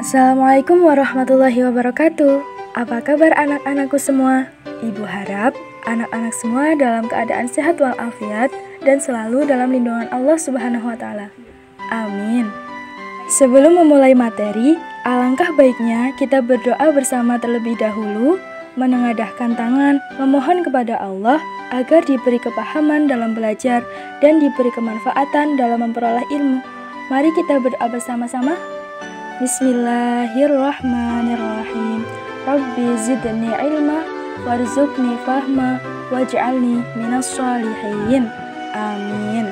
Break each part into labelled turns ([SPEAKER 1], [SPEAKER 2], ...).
[SPEAKER 1] Assalamualaikum warahmatullahi wabarakatuh. Apa kabar anak-anakku semua? Ibu harap anak-anak semua dalam keadaan sehat walafiat dan selalu dalam lindungan Allah Subhanahu wa taala. Amin. Sebelum memulai materi, alangkah baiknya kita berdoa bersama terlebih dahulu, menengadahkan tangan, memohon kepada Allah agar diberi kepahaman dalam belajar dan diberi kemanfaatan dalam memperoleh ilmu. Mari kita berdoa bersama-sama. Bismillahirrahmanirrahim. Rabbi zidni ilma warzuqni fahma waj'alni minas sholihin. Amin.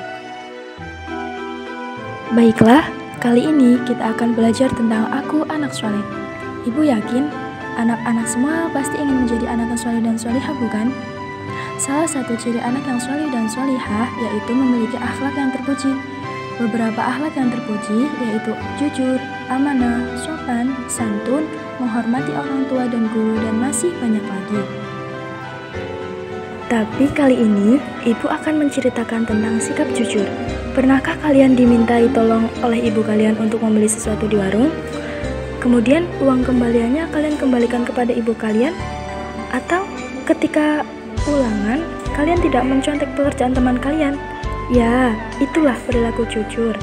[SPEAKER 1] Baiklah, kali ini kita akan belajar tentang aku anak soleh. Ibu yakin anak-anak semua pasti ingin menjadi anak yang soleh dan solihah, bukan? Salah satu ciri anak yang soleh dan solihah yaitu memiliki akhlak yang terpuji. Beberapa akhlak yang terpuji yaitu jujur, amanah, sopan, santun, menghormati orang tua dan guru, dan masih banyak lagi. Tapi kali ini, ibu akan menceritakan tentang sikap jujur. Pernahkah kalian dimintai tolong oleh ibu kalian untuk membeli sesuatu di warung? Kemudian uang kembaliannya kalian kembalikan kepada ibu kalian? Atau ketika ulangan, kalian tidak mencontek pekerjaan teman kalian? Ya, itulah perilaku jujur.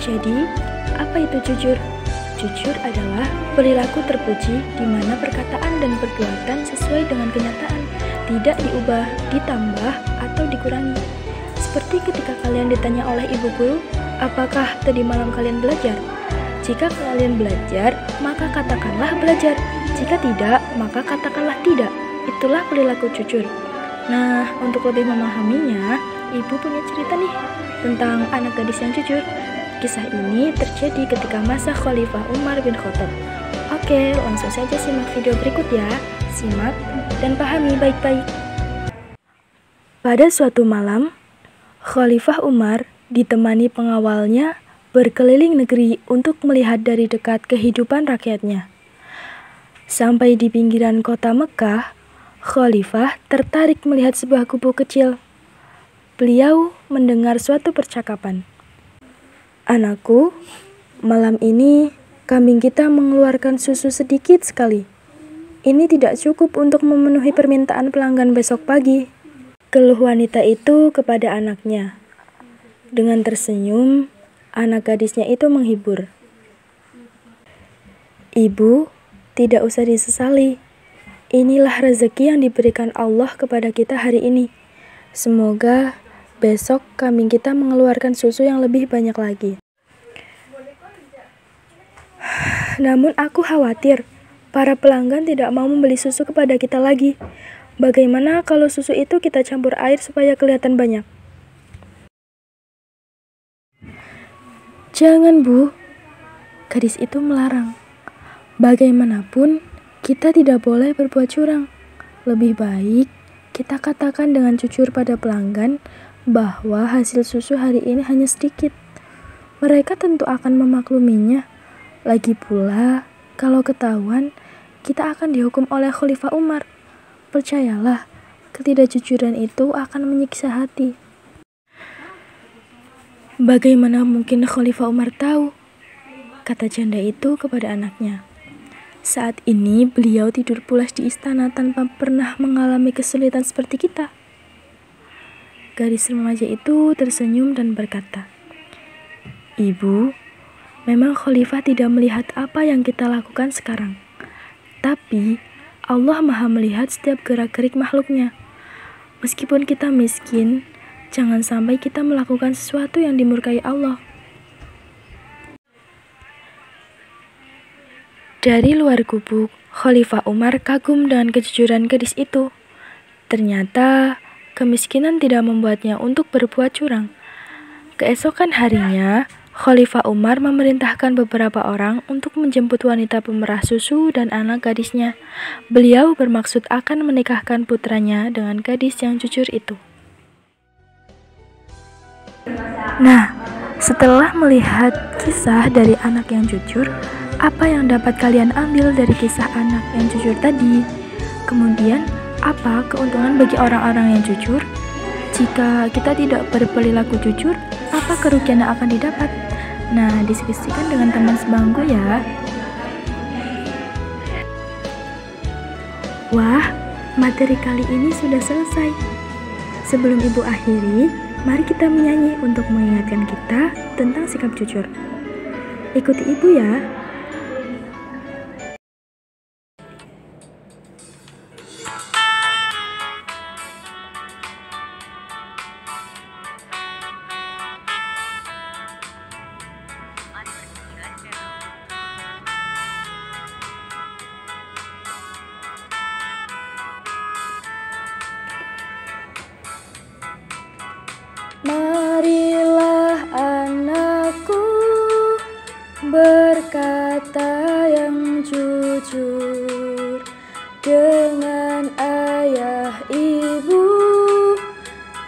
[SPEAKER 1] Jadi, apa itu jujur? Jujur adalah perilaku terpuji di mana perkataan dan perbuatan sesuai dengan kenyataan, tidak diubah, ditambah, atau dikurangi. Seperti ketika kalian ditanya oleh ibu guru, apakah tadi malam kalian belajar? Jika kalian belajar, maka katakanlah belajar. Jika tidak, maka katakanlah tidak. Itulah perilaku jujur. Nah, untuk lebih memahaminya, ibu punya cerita nih tentang anak gadis yang jujur. Kisah ini terjadi ketika masa Khalifah Umar bin Khattab. Oke, langsung saja simak video berikut ya. Simak dan pahami baik-baik. Pada suatu malam, Khalifah Umar ditemani pengawalnya berkeliling negeri untuk melihat dari dekat kehidupan rakyatnya. Sampai di pinggiran kota Mekah, Khalifah tertarik melihat sebuah gubuk kecil. Beliau mendengar suatu percakapan. Anakku, malam ini kambing kita mengeluarkan susu sedikit sekali. Ini tidak cukup untuk memenuhi permintaan pelanggan besok pagi. Keluh wanita itu kepada anaknya. Dengan tersenyum, anak gadisnya itu menghibur. Ibu, tidak usah disesali. Inilah rezeki yang diberikan Allah kepada kita hari ini. Semoga besok kambing kita mengeluarkan susu yang lebih banyak lagi. Namun aku khawatir, para pelanggan tidak mau membeli susu kepada kita lagi. Bagaimana kalau susu itu kita campur air supaya kelihatan banyak? Jangan, Bu. Gadis itu melarang. Bagaimanapun, kita tidak boleh berbuat curang. Lebih baik kita katakan dengan jujur pada pelanggan bahwa hasil susu hari ini hanya sedikit. Mereka tentu akan memakluminya. Lagi pula, kalau ketahuan, kita akan dihukum oleh Khalifah Umar. Percayalah, ketidakjujuran itu akan menyiksa hati. Bagaimana mungkin Khalifah Umar tahu? Kata janda itu kepada anaknya. Saat ini beliau tidur pulas di istana tanpa pernah mengalami kesulitan seperti kita. Gadis remaja itu tersenyum dan berkata, Ibu, memang Khalifah tidak melihat apa yang kita lakukan sekarang. Tapi Allah Maha melihat setiap gerak-gerik makhluknya. Meskipun kita miskin, jangan sampai kita melakukan sesuatu yang dimurkai Allah. Dari luar gubuk, Khalifah Umar kagum dengan kejujuran gadis itu. Ternyata, kemiskinan tidak membuatnya untuk berbuat curang. Keesokan harinya, Khalifah Umar memerintahkan beberapa orang untuk menjemput wanita pemerah susu dan anak gadisnya. Beliau bermaksud akan menikahkan putranya dengan gadis yang jujur itu. Nah, setelah melihat kisah dari anak yang jujur, apa yang dapat kalian ambil dari kisah anak yang jujur tadi? Kemudian, apa keuntungan bagi orang-orang yang jujur? Jika kita tidak berperilaku jujur, apa kerugian yang akan didapat? Nah, diskusikan dengan teman sebangku ya. Wah, materi kali ini sudah selesai. Sebelum Ibu akhiri, mari kita menyanyi untuk mengingatkan kita tentang sikap jujur. Ikuti Ibu ya. Marilah anakku berkata yang jujur dengan ayah ibu,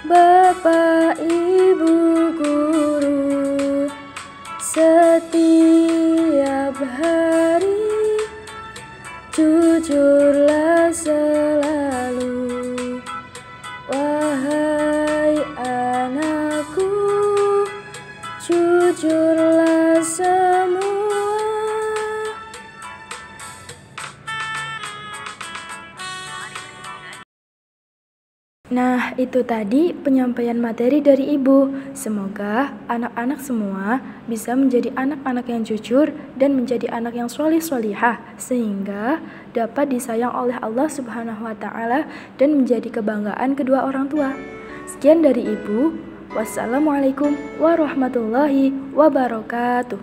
[SPEAKER 1] bapak ibu guru. Setiap hari jujurlah selalu, wahai anakku, jujurlah semua. Nah, itu tadi penyampaian materi dari Ibu. Semoga anak-anak semua bisa menjadi anak-anak yang jujur dan menjadi anak yang sholih-sholihah, sehingga dapat disayang oleh Allah Subhanahu wa Ta'ala dan menjadi kebanggaan kedua orang tua. Sekian dari Ibu. Wassalamualaikum warahmatullahi wabarakatuh.